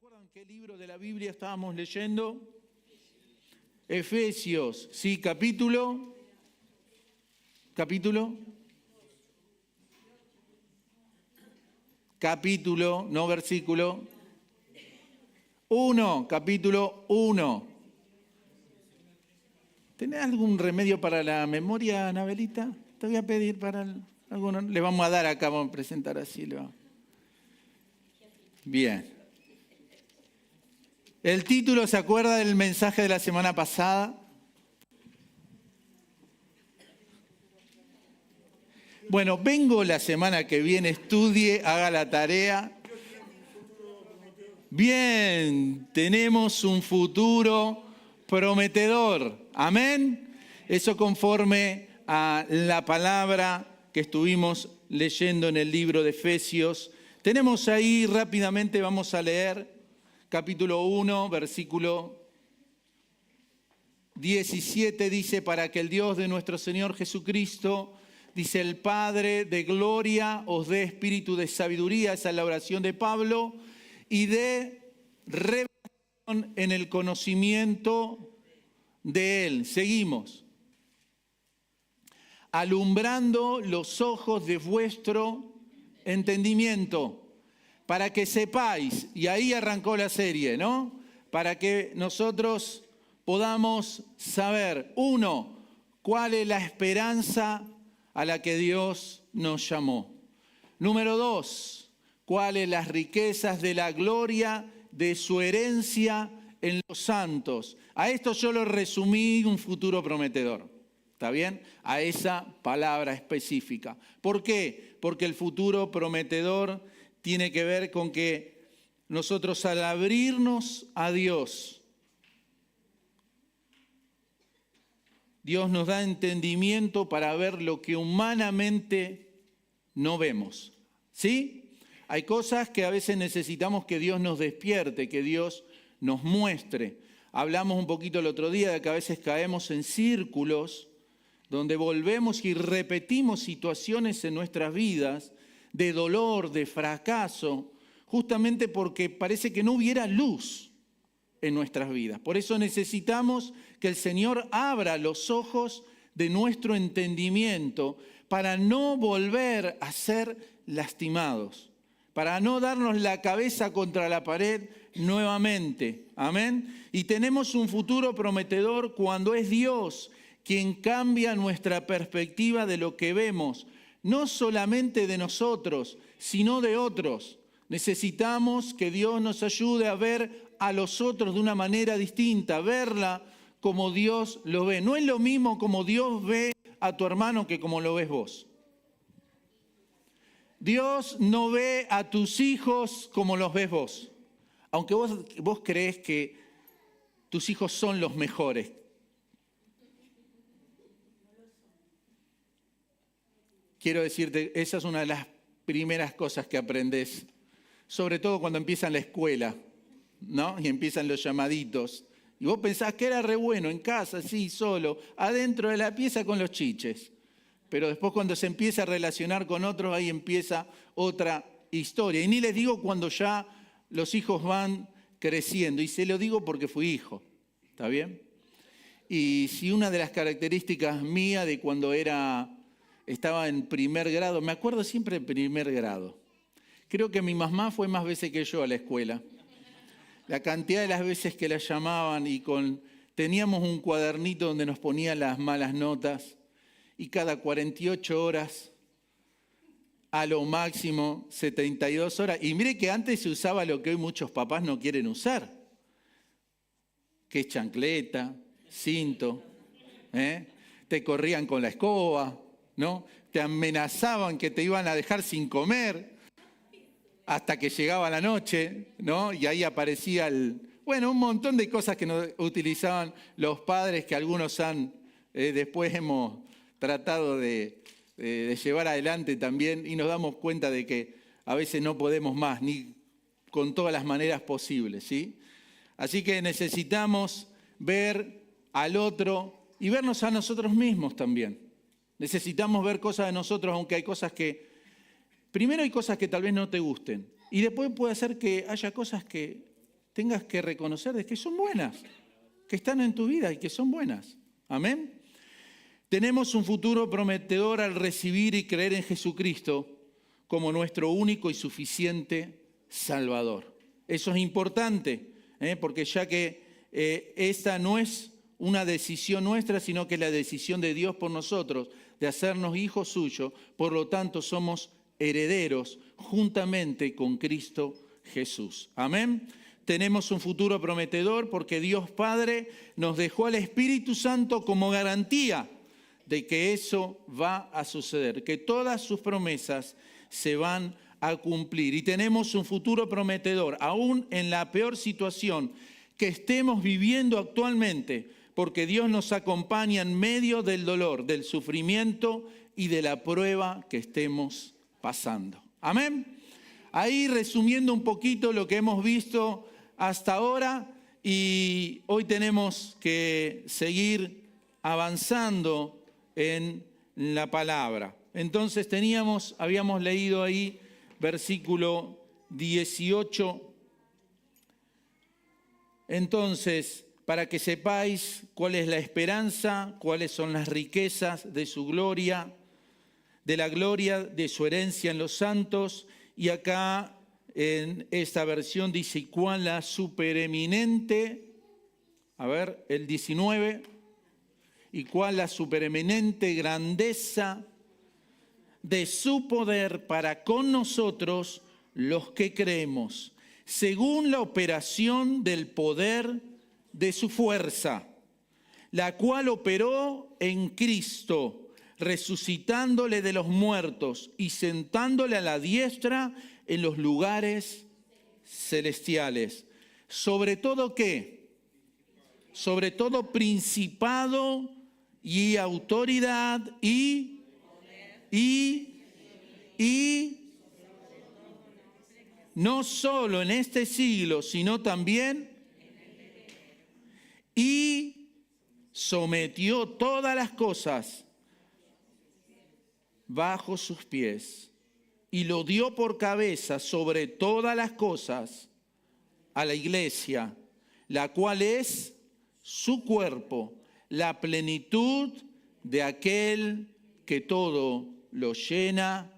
¿Recuerdan qué libro de la Biblia estábamos leyendo? Efesios, sí, capítulo, no versículo, 1, capítulo 1. ¿Tenés algún remedio para la memoria, Anabelita? Te voy a pedir para alguno. Le vamos a dar acá, vamos a presentar así. Bien. El título, ¿se acuerda del mensaje de la semana pasada? Bueno, vengo la semana que viene, estudie, haga la tarea. Bien, tenemos un futuro prometedor. Amén. Eso conforme a la palabra que estuvimos leyendo en el libro de Efesios. Tenemos ahí rápidamente, vamos a leer capítulo 1, versículo 17, dice, para que el Dios de nuestro Señor Jesucristo, dice, el Padre de gloria, os dé espíritu de sabiduría, esa es la oración de Pablo, y de revelación en el conocimiento de Él. Seguimos. Alumbrando los ojos de vuestro entendimiento, para que sepáis, y ahí arrancó la serie, ¿no? Para que nosotros podamos saber, 1, cuál es la esperanza a la que Dios nos llamó. Número 2, cuáles las riquezas de la gloria de su herencia en los santos. A esto yo lo resumí, un futuro prometedor. ¿Está bien? A esa palabra específica. ¿Por qué? Porque el futuro prometedor tiene que ver con que nosotros al abrirnos a Dios, Dios nos da entendimiento para ver lo que humanamente no vemos. ¿Sí? Hay cosas que a veces necesitamos que Dios nos despierte, que Dios nos muestre. Hablamos un poquito el otro día de que a veces caemos en círculos donde volvemos y repetimos situaciones en nuestras vidas de dolor, de fracaso, justamente porque parece que no hubiera luz en nuestras vidas. Por eso necesitamos que el Señor abra los ojos de nuestro entendimiento para no volver a ser lastimados, para no darnos la cabeza contra la pared nuevamente. Amén. Y tenemos un futuro prometedor cuando es Dios quien cambia nuestra perspectiva de lo que vemos, no solamente de nosotros, sino de otros. Necesitamos que Dios nos ayude a ver a los otros de una manera distinta, verla como Dios lo ve. No es lo mismo como Dios ve a tu hermano que como lo ves vos. Dios no ve a tus hijos como los ves vos. Aunque vos crees que tus hijos son los mejores. Quiero decirte, esa es una de las primeras cosas que aprendes, sobre todo cuando empiezan la escuela, ¿no? Y empiezan los llamaditos. Y vos pensás que era re bueno en casa, sí, solo, adentro de la pieza con los chiches. Pero después cuando se empieza a relacionar con otros, ahí empieza otra historia. Y ni les digo cuando ya los hijos van creciendo. Y se lo digo porque fui hijo, ¿está bien? Y si una de las características mías de cuando estaba en primer grado, me acuerdo siempre de primer grado. Creo que mi mamá fue más veces que yo a la escuela. La cantidad de las veces que la llamaban teníamos un cuadernito donde nos ponían las malas notas y cada 48 horas, a lo máximo 72 horas. Y mire que antes se usaba lo que hoy muchos papás no quieren usar, que es chancleta, cinto, te corrían con la escoba, ¿no? Te amenazaban que te iban a dejar sin comer hasta que llegaba la noche, ¿no? Y ahí aparecía un montón de cosas que nos utilizaban los padres que algunos después hemos tratado de llevar adelante también y nos damos cuenta de que a veces no podemos más, ni con todas las maneras posibles, ¿sí? Así que necesitamos ver al otro y vernos a nosotros mismos también. Necesitamos ver cosas de nosotros, aunque hay cosas primero hay cosas que tal vez no te gusten. Y después puede ser que haya cosas que tengas que reconocer de que son buenas, que están en tu vida y que son buenas. Amén. Tenemos un futuro prometedor al recibir y creer en Jesucristo como nuestro único y suficiente Salvador. Eso es importante, porque ya que esta no es una decisión nuestra, sino que es la decisión de Dios por nosotros, de hacernos hijos suyos, por lo tanto somos herederos juntamente con Cristo Jesús. Amén. Tenemos un futuro prometedor porque Dios Padre nos dejó al Espíritu Santo como garantía de que eso va a suceder, que todas sus promesas se van a cumplir. Y tenemos un futuro prometedor, aún en la peor situación que estemos viviendo actualmente, porque Dios nos acompaña en medio del dolor, del sufrimiento y de la prueba que estemos pasando. Amén. Ahí resumiendo un poquito lo que hemos visto hasta ahora, y hoy tenemos que seguir avanzando en la palabra. Entonces habíamos leído ahí versículo 18. Entonces, para que sepáis cuál es la esperanza, cuáles son las riquezas de su gloria, de la gloria de su herencia en los santos, y acá en esta versión dice, cuál la supereminente, el 19, y cuál la supereminente grandeza de su poder para con nosotros los que creemos, según la operación del poder de su fuerza, la cual operó en Cristo, resucitándole de los muertos y sentándole a la diestra en los lugares celestiales. Sobre todo, ¿qué? Sobre todo principado y autoridad y no solo en este siglo, sino también y sometió todas las cosas bajo sus pies y lo dio por cabeza sobre todas las cosas a la iglesia, la cual es su cuerpo, la plenitud de aquel que todo lo llena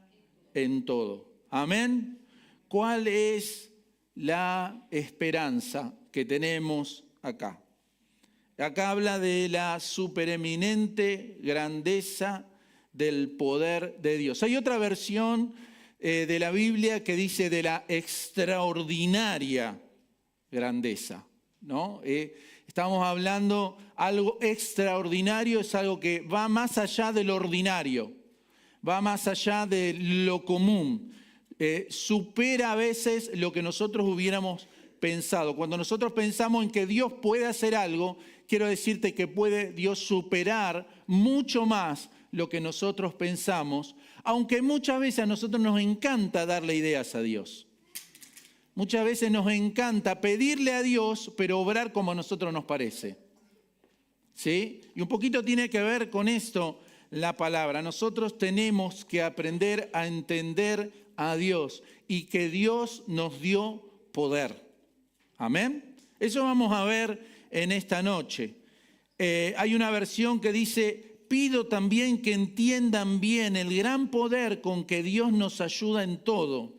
en todo. Amén. ¿Cuál es la esperanza que tenemos acá? Acá habla de la supereminente grandeza del poder de Dios. Hay otra versión de la Biblia que dice de la extraordinaria grandeza, ¿no? Estamos hablando, algo extraordinario es algo que va más allá del ordinario, va más allá de lo común, supera a veces lo que nosotros hubiéramos pensado. Cuando nosotros pensamos en que Dios puede hacer algo, quiero decirte que puede Dios superar mucho más lo que nosotros pensamos, aunque muchas veces a nosotros nos encanta darle ideas a Dios. Muchas veces nos encanta pedirle a Dios, pero obrar como a nosotros nos parece. ¿Sí? Y un poquito tiene que ver con esto la palabra. Nosotros tenemos que aprender a entender a Dios y que Dios nos dio poder. Amén. Eso vamos a ver en esta noche. Hay una versión que dice, pido también que entiendan bien el gran poder con que Dios nos ayuda en todo.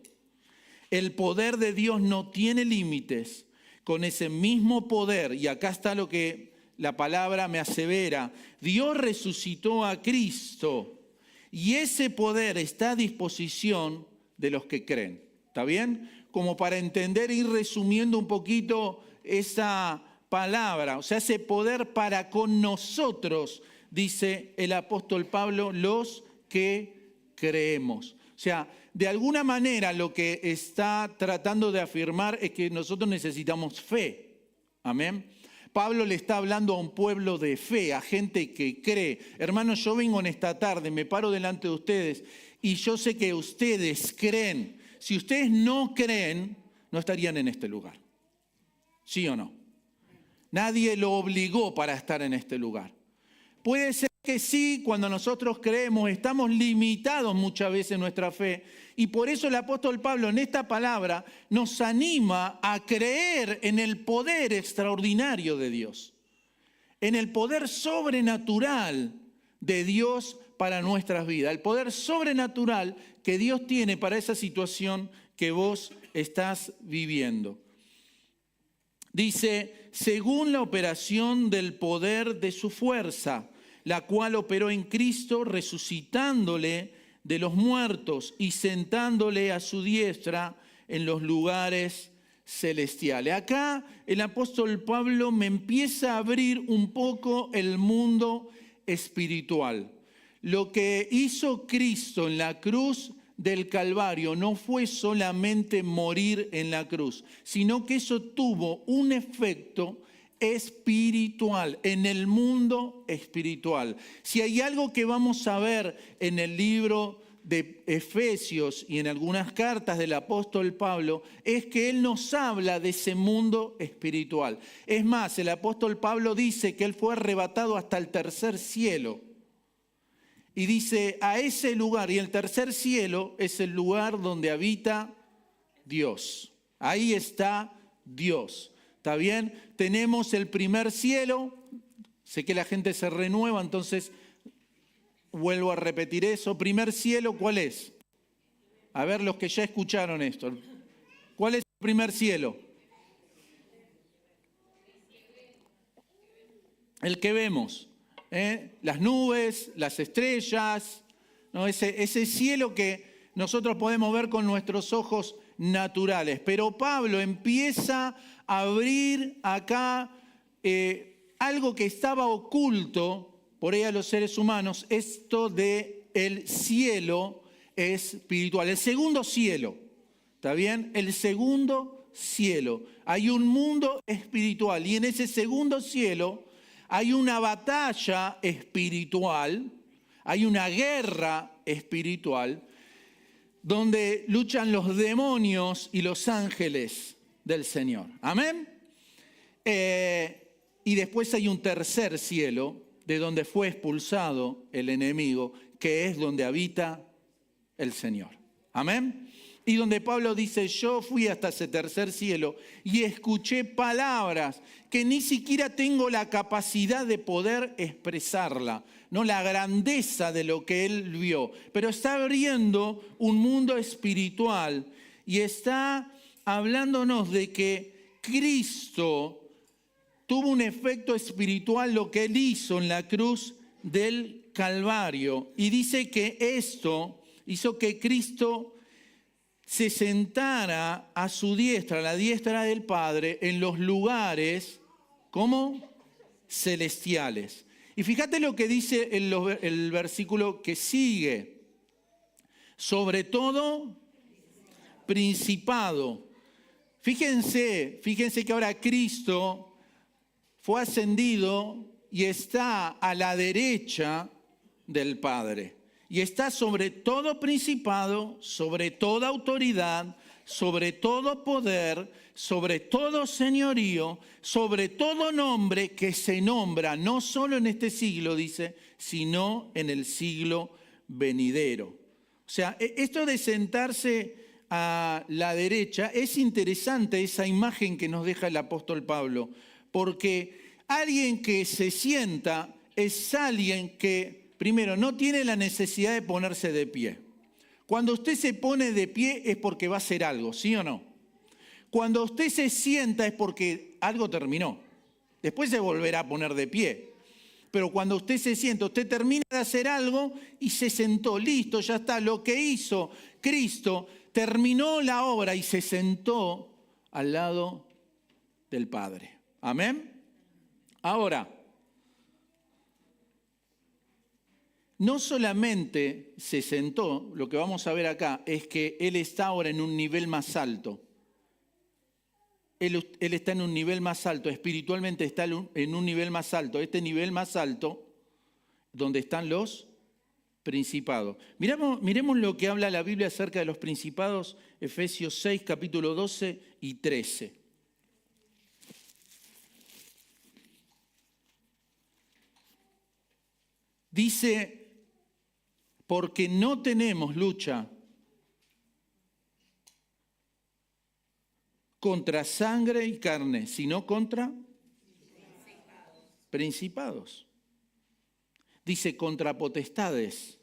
El poder de Dios no tiene límites. Con ese mismo poder, y acá está lo que la palabra me asevera, Dios resucitó a Cristo y ese poder está a disposición de los que creen. ¿Está bien? Como para entender, ir resumiendo un poquito esa palabra, o sea, ese poder para con nosotros, dice el apóstol Pablo, los que creemos. O sea, de alguna manera lo que está tratando de afirmar es que nosotros necesitamos fe. Amén. Pablo le está hablando a un pueblo de fe, a gente que cree. Hermanos, yo vengo en esta tarde, me paro delante de ustedes y yo sé que ustedes creen. Si ustedes no creen, no estarían en este lugar. ¿Sí o no? Nadie lo obligó para estar en este lugar. Puede ser que sí, cuando nosotros creemos, estamos limitados muchas veces en nuestra fe. Y por eso el apóstol Pablo en esta palabra nos anima a creer en el poder extraordinario de Dios, en el poder sobrenatural de Dios para nuestras vidas, el poder sobrenatural que Dios tiene para esa situación que vos estás viviendo. Dice, según la operación del poder de su fuerza, la cual operó en Cristo, resucitándole de los muertos y sentándole a su diestra en los lugares celestiales. Acá el apóstol Pablo me empieza a abrir un poco el mundo espiritual. Lo que hizo Cristo en la cruz del Calvario no fue solamente morir en la cruz, sino que eso tuvo un efecto espiritual, en el mundo espiritual. Si hay algo que vamos a ver en el libro de Efesios y en algunas cartas del apóstol Pablo, es que él nos habla de ese mundo espiritual. Es más, el apóstol Pablo dice que él fue arrebatado hasta el tercer cielo. Y dice, a ese lugar, y el tercer cielo es el lugar donde habita Dios. Ahí está Dios. ¿Está bien? Tenemos el primer cielo. Sé que la gente se renueva, entonces vuelvo a repetir eso. Primer cielo, ¿cuál es? A ver los que ya escucharon esto. ¿Cuál es el primer cielo? El que vemos. Las nubes, las estrellas, ¿no? Ese cielo que nosotros podemos ver con nuestros ojos naturales. Pero Pablo empieza a abrir acá algo que estaba oculto por ahí a los seres humanos, esto de el cielo espiritual, el segundo cielo, ¿está bien? El segundo cielo. Hay un mundo espiritual y en ese segundo cielo hay una batalla espiritual, hay una guerra espiritual, donde luchan los demonios y los ángeles del Señor. Amén. Y después hay un tercer cielo, de donde fue expulsado el enemigo, que es donde habita el Señor. Amén. Y donde Pablo dice, yo fui hasta ese tercer cielo y escuché palabras que ni siquiera tengo la capacidad de poder expresarla, no la grandeza de lo que él vio, pero está abriendo un mundo espiritual y está hablándonos de que Cristo tuvo un efecto espiritual lo que él hizo en la cruz del Calvario. Y dice que esto hizo que Cristo se sentara a su diestra, a la diestra del Padre, en los lugares, ¿cómo? Celestiales. Y fíjate lo que dice el versículo que sigue. Sobre todo, principado. Fíjense que ahora Cristo fue ascendido y está a la derecha del Padre. Y está sobre todo principado, sobre toda autoridad, sobre todo poder, sobre todo señorío, sobre todo nombre que se nombra, no solo en este siglo, dice, sino en el siglo venidero. O sea, esto de sentarse a la derecha, es interesante esa imagen que nos deja el apóstol Pablo, porque alguien que se sienta es alguien que primero, no tiene la necesidad de ponerse de pie. Cuando usted se pone de pie es porque va a hacer algo, ¿sí o no? Cuando usted se sienta es porque algo terminó. Después se volverá a poner de pie. Pero cuando usted se sienta, usted termina de hacer algo y se sentó, listo, ya está. Lo que hizo Cristo, terminó la obra y se sentó al lado del Padre. Amén. Ahora, no solamente se sentó, lo que vamos a ver acá es que Él está ahora en un nivel más alto. Él está en un nivel más alto, espiritualmente está en un nivel más alto. Este nivel más alto, donde están los principados. Miremos lo que habla la Biblia acerca de los principados, Efesios 6, capítulo 12 y 13. Dice, porque no tenemos lucha contra sangre y carne, sino contra principados. Dice contra potestades,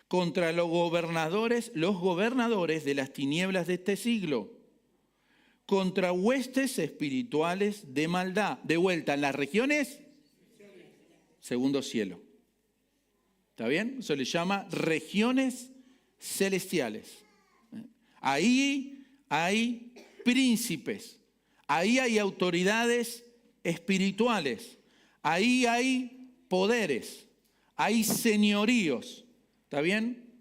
contra los gobernadores de las tinieblas de este siglo, contra huestes espirituales de maldad. De vuelta, en las regiones, segundo cielo. ¿Está bien? Eso le llama regiones celestiales. Ahí hay príncipes, ahí hay autoridades espirituales, ahí hay poderes, hay señoríos. ¿Está bien?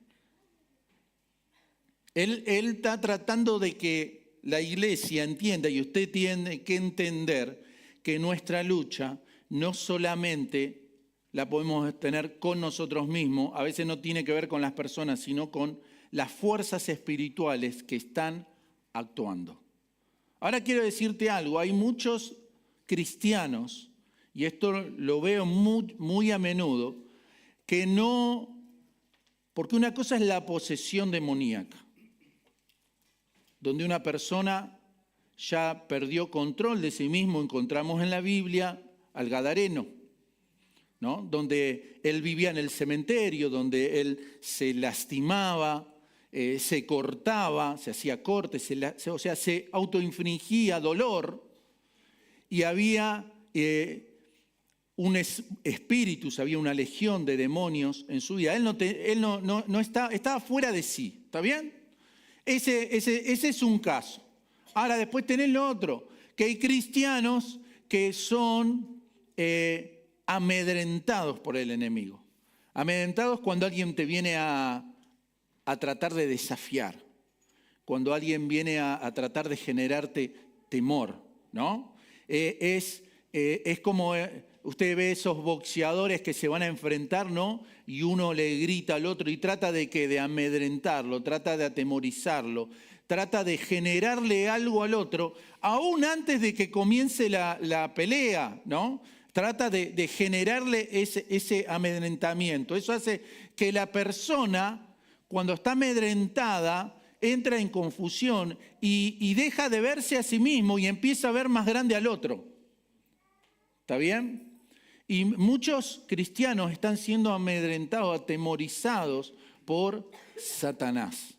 Él está tratando de que la iglesia entienda, y usted tiene que entender, que nuestra lucha no solamente la podemos tener con nosotros mismos, a veces no tiene que ver con las personas, sino con las fuerzas espirituales que están actuando. Ahora quiero decirte algo, hay muchos cristianos, y esto lo veo muy a menudo, que no, porque una cosa es la posesión demoníaca, donde una persona ya perdió control de sí mismo. Encontramos en la Biblia al Gadareno, ¿no? Donde él vivía en el cementerio, donde él se lastimaba, se cortaba, se hacía cortes, se autoinfligía dolor, y había un espíritu, había una legión de demonios en su vida. Él no estaba fuera de sí, ¿está bien? Ese es un caso. Ahora después tenés lo otro, que hay cristianos que son amedrentados por el enemigo. Amedrentados cuando alguien te viene a tratar de desafiar, cuando alguien viene a tratar de generarte temor, ¿no? Es como usted ve esos boxeadores que se van a enfrentar, ¿no? Y uno le grita al otro y trata de amedrentarlo, trata de atemorizarlo, trata de generarle algo al otro, aún antes de que comience la pelea, ¿no? Trata de generarle ese amedrentamiento. Eso hace que la persona, cuando está amedrentada, entra en confusión y deja de verse a sí mismo y empieza a ver más grande al otro. ¿Está bien? Y muchos cristianos están siendo amedrentados, atemorizados por Satanás.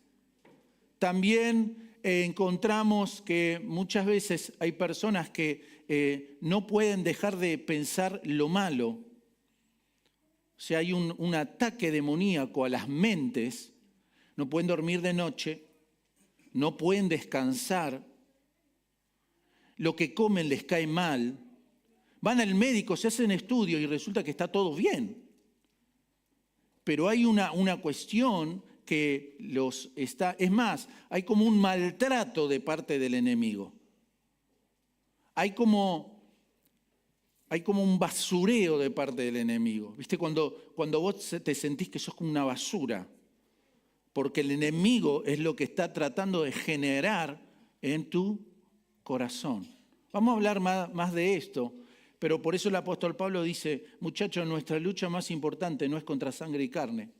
También encontramos que muchas veces hay personas que no pueden dejar de pensar lo malo. O sea, hay un ataque demoníaco a las mentes. No pueden dormir de noche, no pueden descansar, lo que comen les cae mal, van al médico, se hacen estudios y resulta que está todo bien. Pero hay una cuestión que es más, hay como un maltrato de parte del enemigo. Hay como un basureo de parte del enemigo. ¿Viste? Cuando vos te sentís que sos como una basura, porque el enemigo es lo que está tratando de generar en tu corazón. Vamos a hablar más de esto, pero por eso el apóstol Pablo dice, muchachos, nuestra lucha más importante no es contra sangre y carne.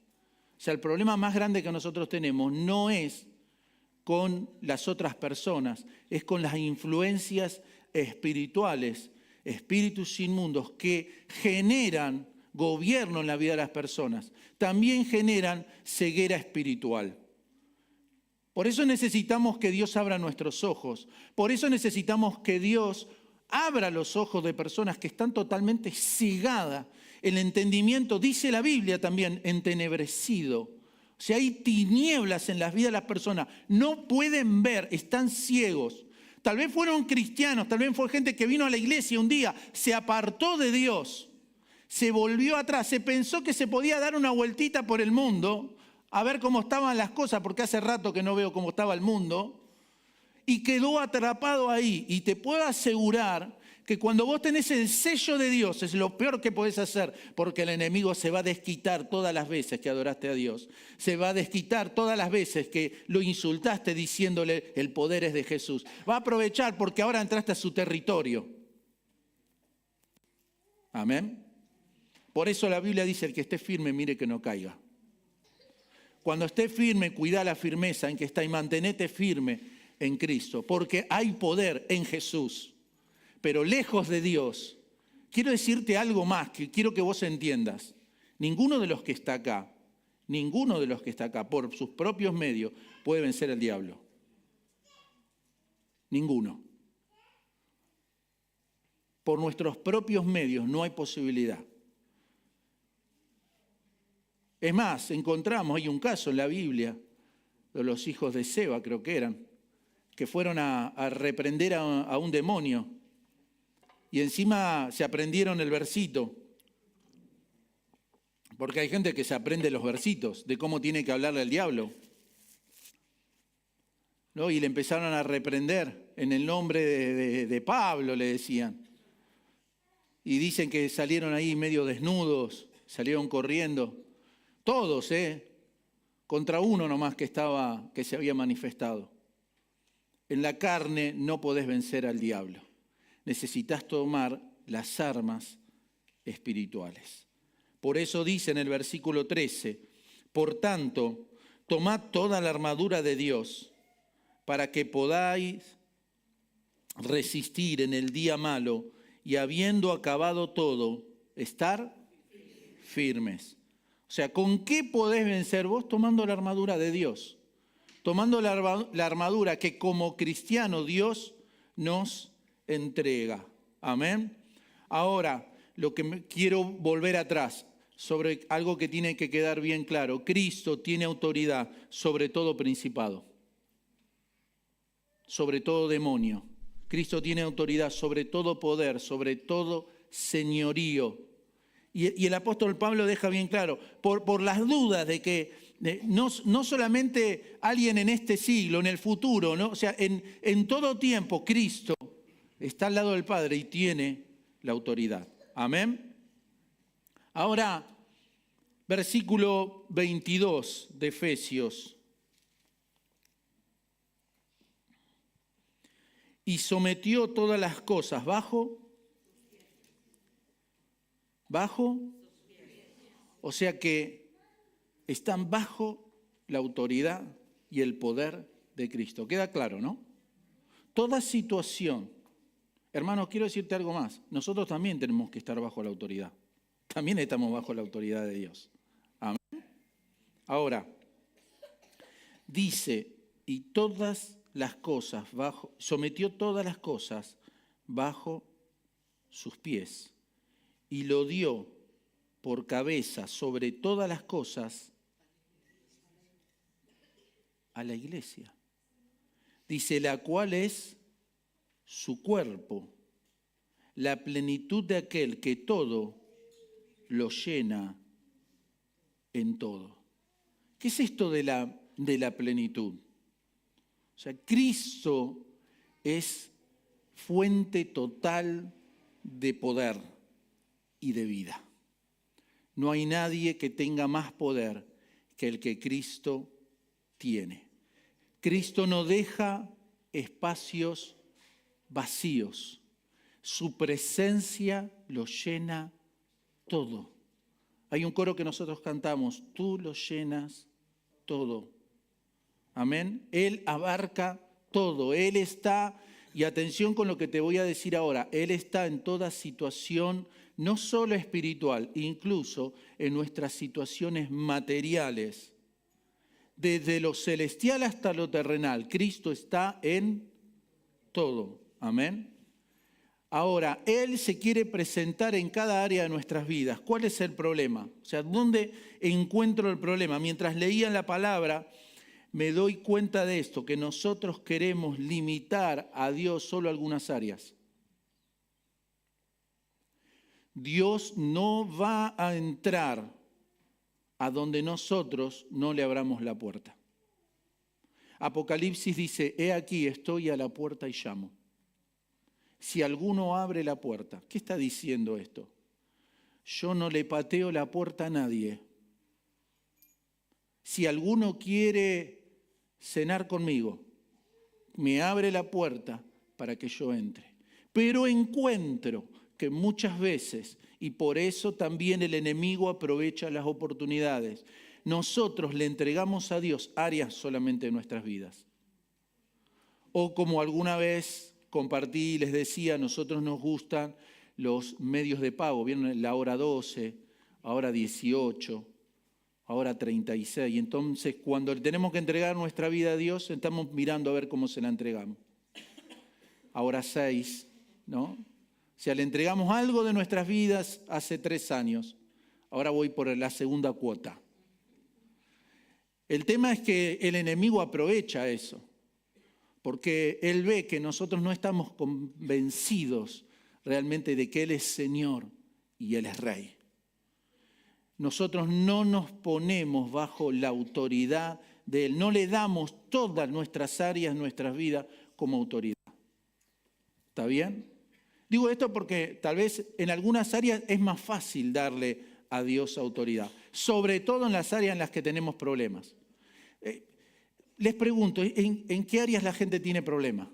O sea, el problema más grande que nosotros tenemos no es con las otras personas, es con las influencias espirituales, espíritus inmundos que generan gobierno en la vida de las personas, también generan ceguera espiritual. Por eso necesitamos que Dios abra nuestros ojos, por eso necesitamos que Dios abra los ojos de personas que están totalmente cegadas. El entendimiento, dice la Biblia también, entenebrecido. O sea, hay tinieblas en las vidas de las personas, no pueden ver, están ciegos. Tal vez fueron cristianos, tal vez fue gente que vino a la iglesia un día, se apartó de Dios, se volvió atrás, se pensó que se podía dar una vueltita por el mundo, a ver cómo estaban las cosas, porque hace rato que no veo cómo estaba el mundo, y quedó atrapado ahí. Y te puedo asegurar que cuando vos tenés el sello de Dios, es lo peor que podés hacer, porque el enemigo se va a desquitar todas las veces que adoraste a Dios, se va a desquitar todas las veces que lo insultaste diciéndole el poder es de Jesús. Va a aprovechar porque ahora entraste a su territorio. Amén. Por eso la Biblia dice, el que esté firme, mire que no caiga. Cuando esté firme, cuida la firmeza en que está y mantenete firme en Cristo, porque hay poder en Jesús, pero lejos de Dios. Quiero decirte algo más que quiero que vos entiendas. Ninguno de los que está acá, por sus propios medios, puede vencer al diablo. Ninguno. Por nuestros propios medios no hay posibilidad. Es más, hay un caso en la Biblia de los hijos de Seba, creo que eran, que fueron a reprender a un demonio y encima se aprendieron el versito, porque hay gente que se aprende los versitos de cómo tiene que hablarle al diablo, ¿no? Y le empezaron a reprender en el nombre de Pablo, le decían. Y dicen que salieron ahí medio desnudos, salieron corriendo. Todos, contra uno nomás que se había manifestado. En la carne no podés vencer al diablo. Necesitas tomar las armas espirituales. Por eso dice en el versículo 13, por tanto, tomad toda la armadura de Dios para que podáis resistir en el día malo y habiendo acabado todo, estar firmes. O sea, ¿con qué podés vencer vos? Tomando la armadura de Dios. Tomando la armadura que como cristiano Dios nos entrega. Amén. Ahora, lo que quiero volver atrás sobre algo que tiene que quedar bien claro. Cristo tiene autoridad sobre todo principado, sobre todo demonio. Cristo tiene autoridad sobre todo poder, sobre todo señorío. Y el apóstol Pablo deja bien claro, por las dudas de que no solamente alguien en este siglo, en el futuro, ¿no? O sea, en todo tiempo Cristo está al lado del Padre y tiene la autoridad. Amén. Ahora, versículo 22 de Efesios. Y sometió todas las cosas bajo, o sea que están bajo la autoridad y el poder de Cristo. ¿Queda claro, no? Toda situación, hermanos, quiero decirte algo más. Nosotros también tenemos que estar bajo la autoridad. También estamos bajo la autoridad de Dios. Amén. Ahora, dice, y todas las cosas sometió todas las cosas bajo sus pies y lo dio por cabeza sobre todas las cosas a la iglesia. Dice, la cual es su cuerpo, la plenitud de aquel que todo lo llena en todo. ¿Qué es esto de la plenitud? O sea, Cristo es fuente total de poder y de vida. No hay nadie que tenga más poder que el que Cristo tiene. Cristo no deja espacios vacíos. Su presencia lo llena todo. Hay un coro que nosotros cantamos, tú lo llenas todo. Amén. Él abarca todo. Él está, y atención con lo que te voy a decir ahora, Él está en toda situación, no solo espiritual, incluso en nuestras situaciones materiales. Desde lo celestial hasta lo terrenal, Cristo está en todo. Amén. Ahora, Él se quiere presentar en cada área de nuestras vidas. ¿Cuál es el problema? O sea, ¿dónde encuentro el problema? Mientras leía la palabra, me doy cuenta de esto, que nosotros queremos limitar a Dios solo a algunas áreas. Dios no va a entrar a donde nosotros no le abramos la puerta. Apocalipsis dice, he aquí, estoy a la puerta y llamo. Si alguno abre la puerta, ¿qué está diciendo esto? Yo no le pateo la puerta a nadie. Si alguno quiere cenar conmigo, me abre la puerta para que yo entre. Pero encuentro que muchas veces, y por eso también el enemigo aprovecha las oportunidades, nosotros le entregamos a Dios áreas solamente de nuestras vidas. O como alguna vez compartí y les decía, a nosotros nos gustan los medios de pago, ¿vieron? La hora 12, ahora 18, ahora 36. Y entonces cuando tenemos que entregar nuestra vida a Dios, estamos mirando a ver cómo se la entregamos. Ahora 6, ¿no? O sea, le entregamos algo de nuestras vidas hace 3 años. Ahora voy por la segunda cuota. El tema es que el enemigo aprovecha eso, porque él ve que nosotros no estamos convencidos realmente de que Él es Señor y Él es Rey. Nosotros no nos ponemos bajo la autoridad de Él, no le damos todas nuestras áreas, nuestras vidas como autoridad. ¿Está bien? Digo esto porque tal vez en algunas áreas es más fácil darle a Dios autoridad, sobre todo en las áreas en las que tenemos problemas. Les pregunto, ¿en qué áreas la gente tiene problemas?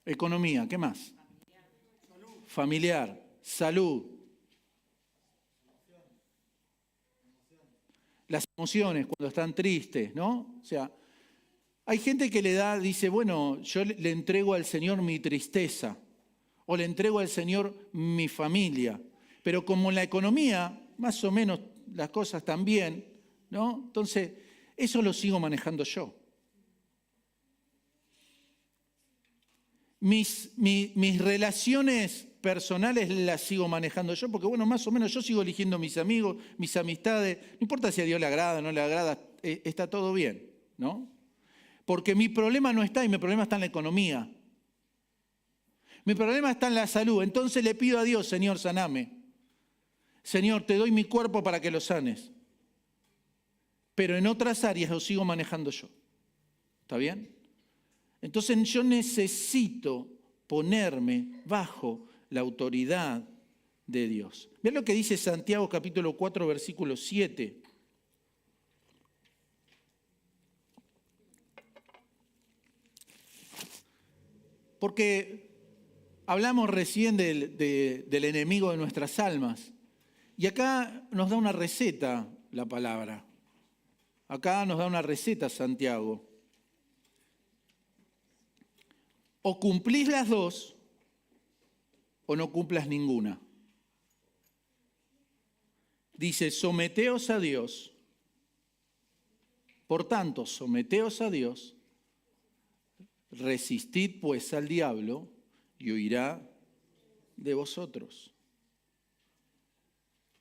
Economía, ¿qué más? Familiar, salud. Las emociones cuando están tristes, ¿no? O sea, hay gente que dice, bueno, yo le entrego al Señor mi tristeza o le entrego al Señor mi familia, pero como en la economía, más o menos las cosas están bien, ¿no? Entonces, eso lo sigo manejando yo. Mis relaciones personales las sigo manejando yo, porque bueno, más o menos yo sigo eligiendo mis amigos, mis amistades, no importa si a Dios le agrada o no le agrada, está todo bien, ¿no? Porque mi problema no está ahí, mi problema está en la economía. Mi problema está en la salud, entonces le pido a Dios, Señor, saname. Señor, te doy mi cuerpo para que lo sanes. Pero en otras áreas lo sigo manejando yo. ¿Está bien? Entonces yo necesito ponerme bajo la autoridad de Dios. Vean lo que dice Santiago capítulo 4, versículo 7. Porque hablamos recién del enemigo de nuestras almas. Y acá nos da una receta la palabra. Acá nos da una receta Santiago. O cumplís las dos o no cumplas ninguna. Dice, someteos a Dios. Por tanto, someteos a Dios, resistid pues al diablo y huirá de vosotros.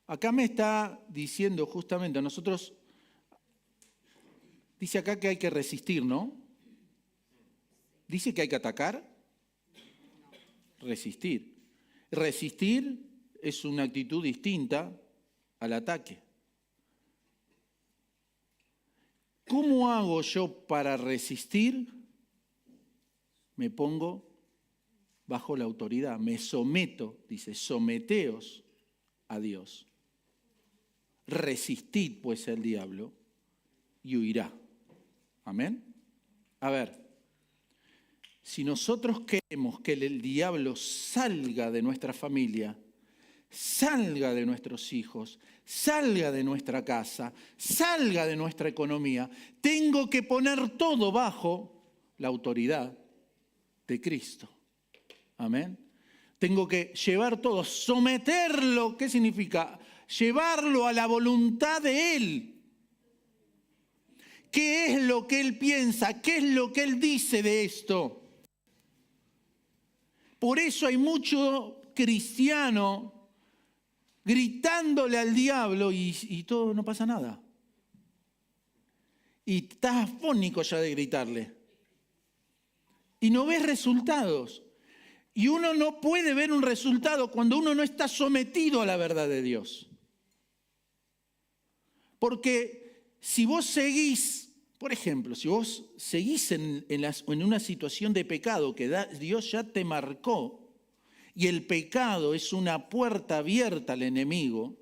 Acá me está diciendo justamente a nosotros, dice acá que hay que resistir, ¿no? ¿Dice que hay que atacar? Resistir. Resistir es una actitud distinta al ataque. ¿Cómo hago yo para resistir? Me pongo bajo la autoridad, me someto, dice, someteos a Dios. Resistid pues al diablo y huirá. Amén. A ver. Si nosotros queremos que el diablo salga de nuestra familia, salga de nuestros hijos, salga de nuestra casa, salga de nuestra economía, tengo que poner todo bajo la autoridad de Cristo. Amén. Tengo que llevar todo, someterlo. ¿Qué significa? Llevarlo a la voluntad de Él. ¿Qué es lo que Él piensa? ¿Qué es lo que Él dice de esto? Por eso hay mucho cristiano gritándole al diablo y todo, no pasa nada. Y estás afónico ya de gritarle. Y no ves resultados. Y uno no puede ver un resultado cuando uno no está sometido a la verdad de Dios. Porque si vos seguís, por ejemplo, si vos seguís en una situación de pecado que Dios ya te marcó, y el pecado es una puerta abierta al enemigo,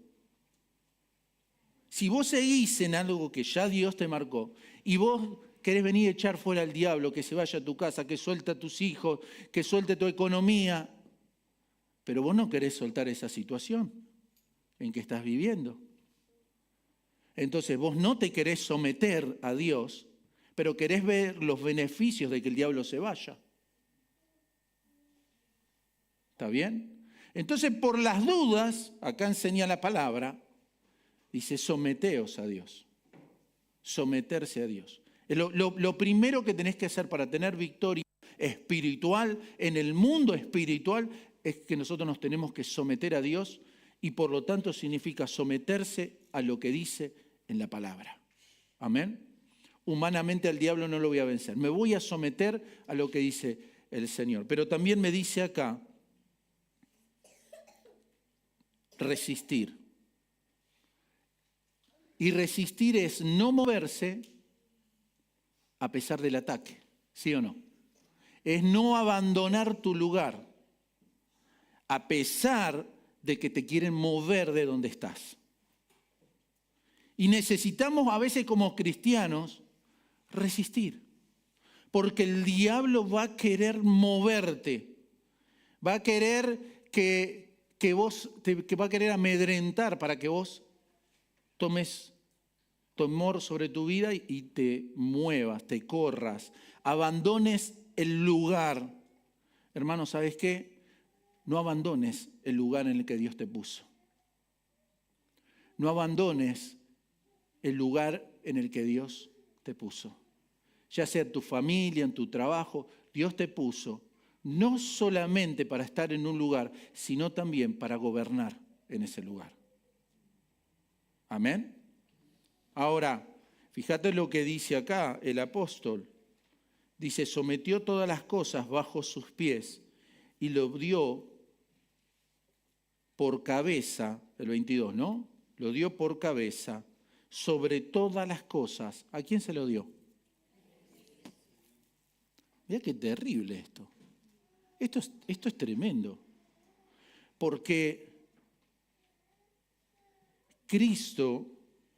si vos seguís en algo que ya Dios te marcó, y vos querés venir a echar fuera al diablo, que se vaya a tu casa, que suelte a tus hijos, que suelte tu economía, pero vos no querés soltar esa situación en que estás viviendo. Entonces vos no te querés someter a Dios, pero querés ver los beneficios de que el diablo se vaya. ¿Está bien? Entonces, por las dudas, acá enseña la palabra, dice, someteos a Dios. Someterse a Dios. Lo primero que tenés que hacer para tener victoria espiritual, en el mundo espiritual, es que nosotros nos tenemos que someter a Dios y por lo tanto significa someterse a lo que dice en la palabra. Amén. Humanamente al diablo no lo voy a vencer. Me voy a someter a lo que dice el Señor. Pero también me dice acá, resistir. Y resistir es no moverse a pesar del ataque, ¿sí o no? Es no abandonar tu lugar a pesar de que te quieren mover de donde estás. Y necesitamos a veces como cristianos resistir, porque el diablo va a querer moverte, va a querer que va a querer amedrentar para que vos tomes temor sobre tu vida y te muevas, te corras, abandones el lugar. Hermano, ¿sabes qué? No abandones el lugar en el que Dios te puso. No abandones el lugar en el que Dios te puso. Ya sea en tu familia, en tu trabajo, Dios te puso no solamente para estar en un lugar, sino también para gobernar en ese lugar. Amén. Ahora, fíjate lo que dice acá el apóstol. Dice, sometió todas las cosas bajo sus pies y lo dio por cabeza, el 22, ¿no? Lo dio por cabeza sobre todas las cosas. ¿A quién se lo dio? Mirá qué terrible esto. Esto es tremendo. Porque Cristo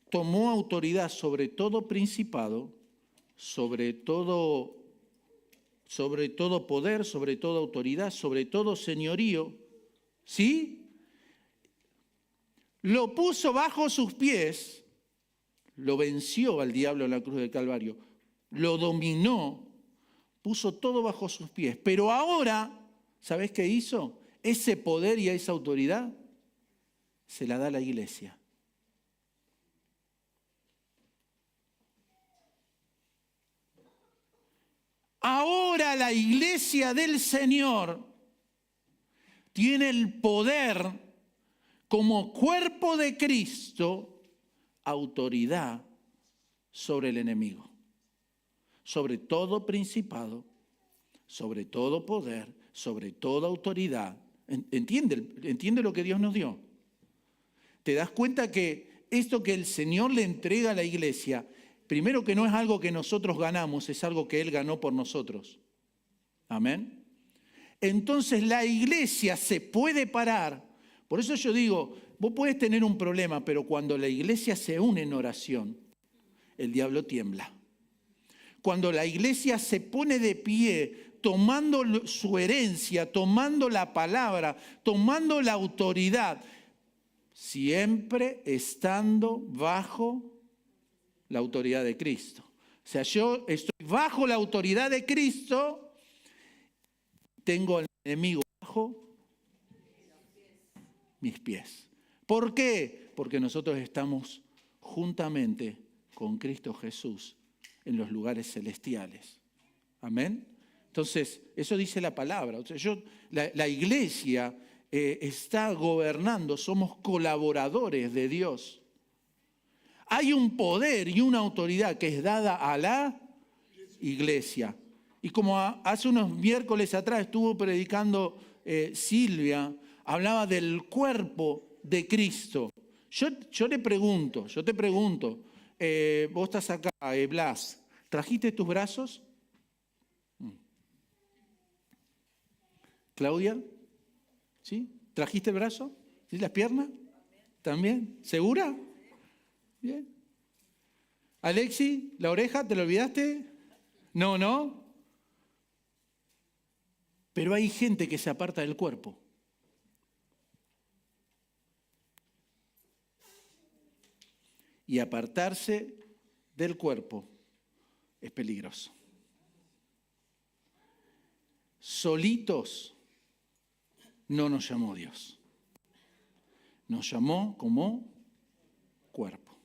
tomó autoridad sobre todo principado, sobre todo poder, sobre toda autoridad, sobre todo señorío, ¿sí? Lo puso bajo sus pies, lo venció al diablo en la cruz del Calvario, lo dominó, puso todo bajo sus pies. Pero ahora, ¿sabés qué hizo? Ese poder y esa autoridad se la da a la iglesia. Ahora la iglesia del Señor tiene el poder como cuerpo de Cristo, autoridad sobre el enemigo, sobre todo principado, sobre todo poder, sobre toda autoridad. ¿Entiende lo que Dios nos dio? ¿Te das cuenta que esto que el Señor le entrega a la iglesia, primero que no es algo que nosotros ganamos, es algo que Él ganó por nosotros? Amén. Entonces la iglesia se puede parar. Por eso yo digo, vos podés tener un problema, pero cuando la iglesia se une en oración, el diablo tiembla. Cuando la iglesia se pone de pie, tomando su herencia, tomando la palabra, tomando la autoridad, siempre estando bajo la autoridad de Cristo. O sea, yo estoy bajo la autoridad de Cristo, tengo al enemigo bajo mis pies. ¿Por qué? Porque nosotros estamos juntamente con Cristo Jesús en los lugares celestiales. Amén. Entonces, eso dice la palabra. O sea, la iglesia está gobernando, somos colaboradores de Dios. Hay un poder y una autoridad que es dada a la iglesia. Y como hace unos miércoles atrás estuvo predicando Silvia, hablaba del cuerpo de Cristo. Yo te pregunto, vos estás acá, Blas, ¿trajiste tus brazos? Claudia, ¿sí? ¿Trajiste el brazo? ¿Sí? ¿Las piernas? ¿También? ¿Segura? Bien. Alexi, ¿la oreja? ¿Te lo olvidaste? No. Pero hay gente que se aparta del cuerpo. Y apartarse del cuerpo es peligroso. Solitos no nos llamó Dios. Nos llamó como cuerpo.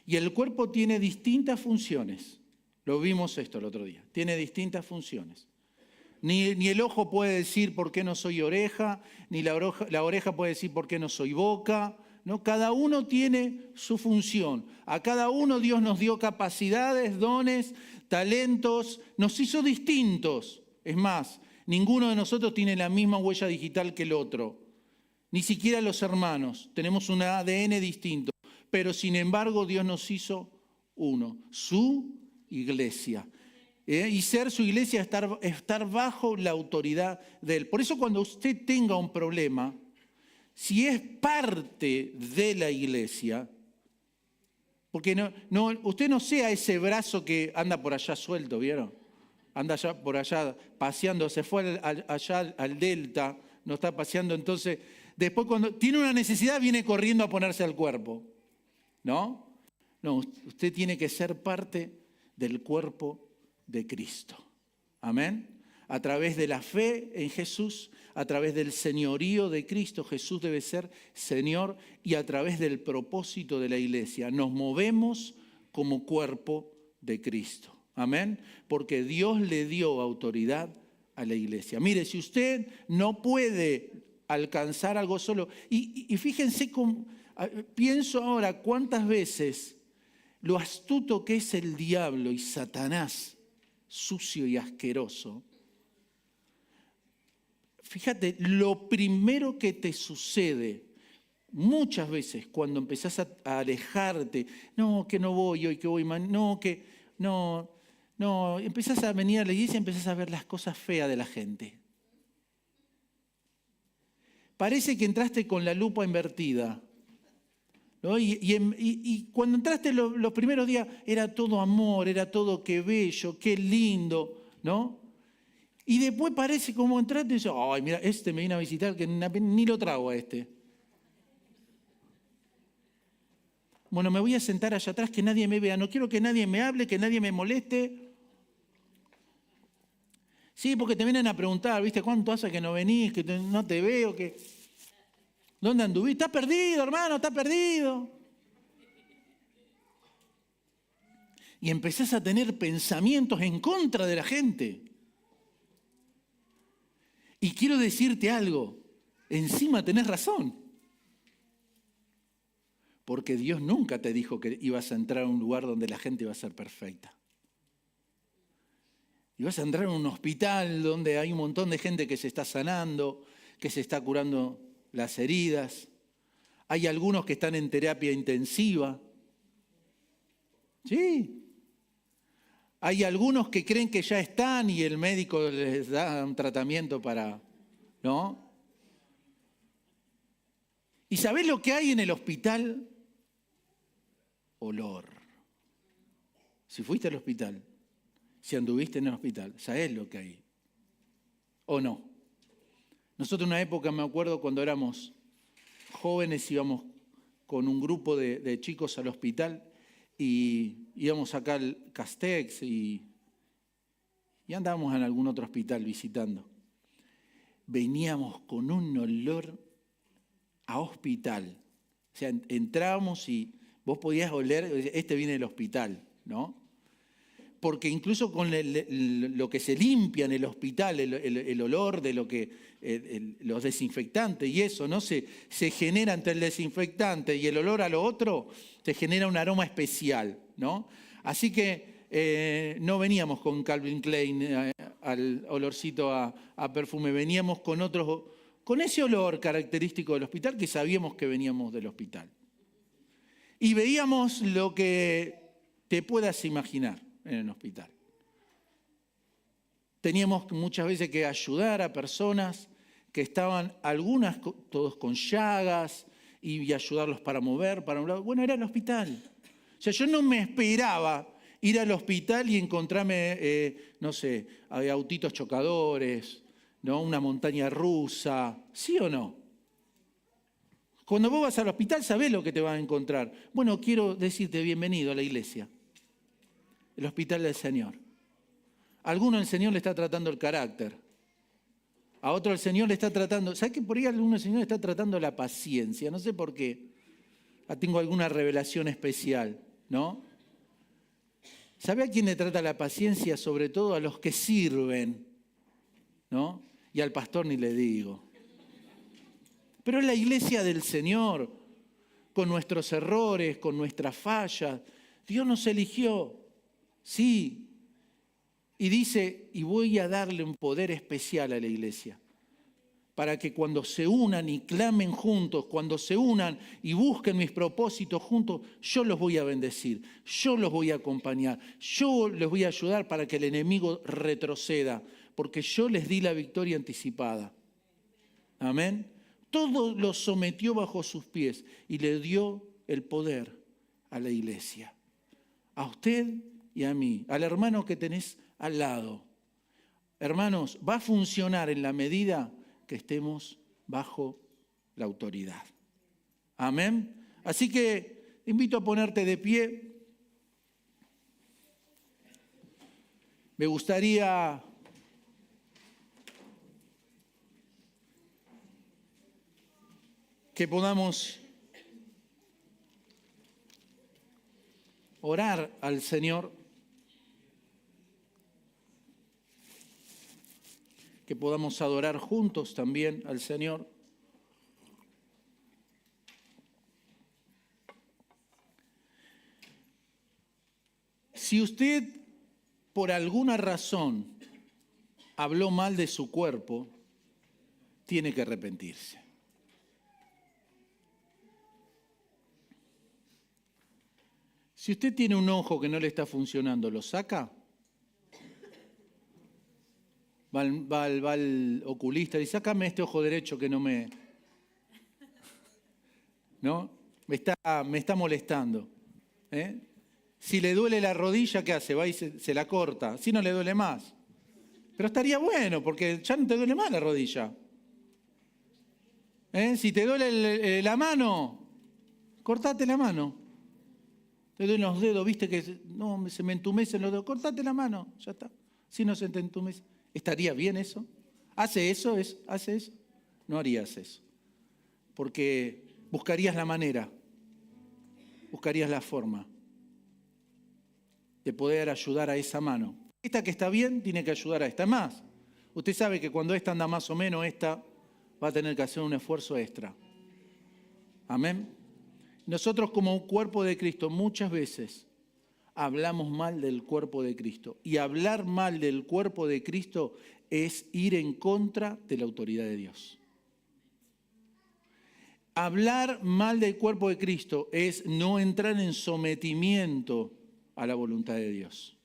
Y el cuerpo tiene distintas funciones. Lo vimos esto el otro día. Tiene distintas funciones. Ni el ojo puede decir por qué no soy oreja, ni la oreja puede decir por qué no soy boca. ¿No? Cada uno tiene su función. A cada uno Dios nos dio capacidades, dones, talentos, nos hizo distintos. Es más, ninguno de nosotros tiene la misma huella digital que el otro. Ni siquiera los hermanos. Tenemos un ADN distinto. Pero sin embargo Dios nos hizo uno, su iglesia. Y ser su iglesia es estar bajo la autoridad de Él. Por eso cuando usted tenga un problema, si es parte de la iglesia, porque usted no sea ese brazo que anda por allá suelto, ¿vieron? Anda allá, por allá paseando, se fue allá al delta, no está paseando, entonces después cuando tiene una necesidad viene corriendo a ponerse al cuerpo, ¿no? No, usted tiene que ser parte del cuerpo de Cristo. Amén. A través de la fe en Jesús, a través del señorío de Cristo, Jesús debe ser Señor, y a través del propósito de la iglesia. Nos movemos como cuerpo de Cristo. Amén. Porque Dios le dio autoridad a la iglesia. Mire, si usted no puede alcanzar algo solo, y fíjense cómo, pienso ahora cuántas veces lo astuto que es el diablo y Satanás, sucio y asqueroso. Fíjate, lo primero que te sucede muchas veces cuando empezás a alejarte, no, que no voy hoy, que voy mal, no, empezás a venir a la iglesia y empezás a ver las cosas feas de la gente. Parece que entraste con la lupa invertida, ¿no? Y cuando entraste los primeros días era todo amor, era todo qué bello, qué lindo, ¿no? Y después parece como entraste y dices, ay, mira, este me vino a visitar que ni lo trago a este. Bueno, me voy a sentar allá atrás que nadie me vea, no quiero que nadie me hable, que nadie me moleste. Sí, porque te vienen a preguntar, ¿viste? ¿Cuánto hace que no venís? Que no te veo, que... ¿Dónde anduviste? Estás perdido, hermano, estás perdido. Y empezás a tener pensamientos en contra de la gente. Y quiero decirte algo, encima tenés razón. Porque Dios nunca te dijo que ibas a entrar a un lugar donde la gente iba a ser perfecta. Ibas a entrar en un hospital donde hay un montón de gente que se está sanando, que se está curando las heridas. Hay algunos que están en terapia intensiva. Sí. Hay algunos que creen que ya están y el médico les da un tratamiento para... ¿No? ¿Y sabés lo que hay en el hospital? Olor. Si fuiste al hospital, si anduviste en el hospital, ¿sabés lo que hay? ¿O no? Nosotros en una época, me acuerdo, cuando éramos jóvenes, íbamos con un grupo de chicos al hospital y íbamos acá al Castex y andábamos en algún otro hospital visitando. Veníamos con un olor a hospital. O sea, entrábamos y vos podías oler, este viene del hospital, ¿no? Porque incluso con lo que se limpia en el hospital, el olor de lo que los desinfectantes y eso, ¿no? Se genera entre el desinfectante y el olor a lo otro, se genera un aroma especial, ¿no? Así que no veníamos con Calvin Klein al olorcito a perfume, veníamos con ese olor característico del hospital que sabíamos que veníamos del hospital. Y veíamos lo que te puedas imaginar en el hospital. Teníamos muchas veces que ayudar a personas que estaban, algunas todos con llagas, y ayudarlos para mover, para un lado. Bueno, era el hospital. O sea, yo no me esperaba ir al hospital y encontrarme, no sé, autitos chocadores, ¿no? Una montaña rusa, ¿sí o no? Cuando vos vas al hospital, sabés lo que te vas a encontrar. Bueno, quiero decirte bienvenido a la iglesia, el hospital del Señor. A alguno el Señor le está tratando el carácter. A otro el Señor le está tratando, ¿sabes que por ahí alguno el Señor le está tratando la paciencia? No sé por qué. Tengo alguna revelación especial, ¿no? ¿Sabe a quién le trata la paciencia? Sobre todo a los que sirven, ¿no? Y al pastor ni le digo. Pero es la iglesia del Señor, con nuestros errores, con nuestras fallas. Dios nos eligió, sí. Y dice, y voy a darle un poder especial a la iglesia, para que cuando se unan y clamen juntos, cuando se unan y busquen mis propósitos juntos, yo los voy a bendecir, yo los voy a acompañar, yo les voy a ayudar para que el enemigo retroceda, porque yo les di la victoria anticipada. Amén. Todo lo sometió bajo sus pies y le dio el poder a la iglesia, a usted y a mí, al hermano que tenés al lado. Hermanos, va a funcionar en la medida que estemos bajo la autoridad. Amén. Así que invito a ponerte de pie. Me gustaría que podamos orar al Señor, que podamos adorar juntos también al Señor. Si usted por alguna razón habló mal de su cuerpo, tiene que arrepentirse. Si usted tiene un ojo que no le está funcionando, ¿lo saca? Va al oculista y dice, sácame este ojo derecho que no me... ¿No? Me está molestando. Si le duele la rodilla, ¿qué hace? Va y se la corta. Así no le duele más. Pero estaría bueno, porque ya no te duele más la rodilla. Si te duele la mano, cortate la mano. Te duelen los dedos, viste que no, se me entumecen los dedos. Cortate la mano, ya está. Si no se te entumece. ¿Estaría bien eso? ¿Hace eso? ¿Hace eso? No harías eso. Porque buscarías la manera, buscarías la forma de poder ayudar a esa mano. Esta que está bien tiene que ayudar a esta más. Usted sabe que cuando esta anda más o menos, esta va a tener que hacer un esfuerzo extra. Amén. Nosotros como cuerpo de Cristo muchas veces hablamos mal del cuerpo de Cristo. Y hablar mal del cuerpo de Cristo es ir en contra de la autoridad de Dios. Hablar mal del cuerpo de Cristo es no entrar en sometimiento a la voluntad de Dios.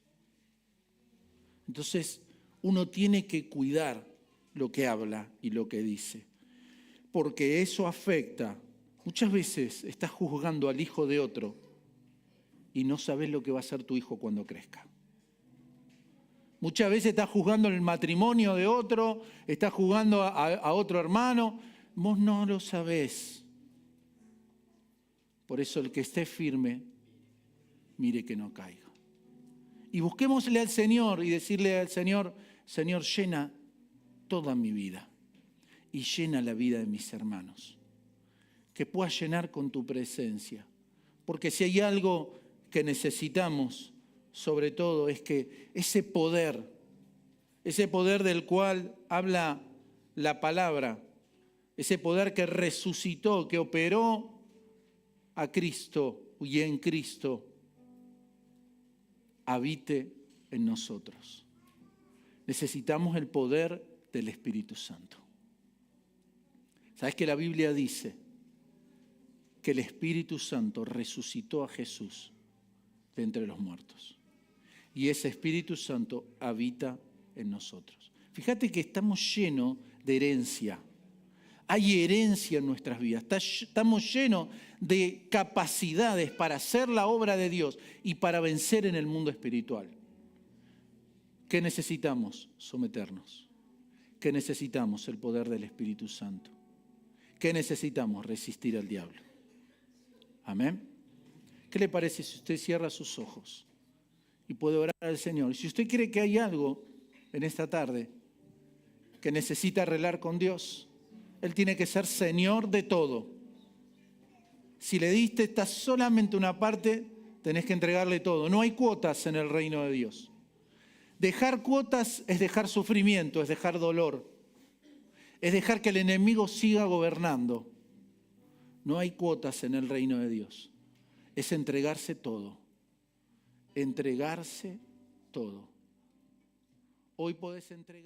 Entonces, uno tiene que cuidar lo que habla y lo que dice, porque eso afecta. Muchas veces estás juzgando al hijo de otro y no sabes lo que va a ser tu hijo cuando crezca. Muchas veces estás juzgando el matrimonio de otro, estás juzgando a otro hermano, vos no lo sabés. Por eso el que esté firme, mire que no caiga. Y busquémosle al Señor y decirle al Señor, Señor, llena toda mi vida y llena la vida de mis hermanos. Que puedas llenar con tu presencia. Porque si hay algo que necesitamos, sobre todo, es que ese poder del cual habla la palabra, ese poder que resucitó, que operó a Cristo y en Cristo, habite en nosotros. Necesitamos el poder del Espíritu Santo. ¿Sabes que la Biblia dice que el Espíritu Santo resucitó a Jesús de entre los muertos? Y ese Espíritu Santo habita en nosotros. Fíjate que estamos llenos de herencia. Hay herencia en nuestras vidas. Estamos llenos de capacidades para hacer la obra de Dios y para vencer en el mundo espiritual. ¿Qué necesitamos? Someternos. ¿Qué necesitamos? El poder del Espíritu Santo. ¿Qué necesitamos? Resistir al diablo. Amén. ¿Qué le parece si usted cierra sus ojos y puede orar al Señor? Si usted cree que hay algo en esta tarde que necesita arreglar con Dios, Él tiene que ser Señor de todo. Si le diste esta solamente una parte, tenés que entregarle todo. No hay cuotas en el reino de Dios. Dejar cuotas es dejar sufrimiento, es dejar dolor, es dejar que el enemigo siga gobernando. No hay cuotas en el reino de Dios. Es entregarse todo. Entregarse todo. Hoy podés entregar.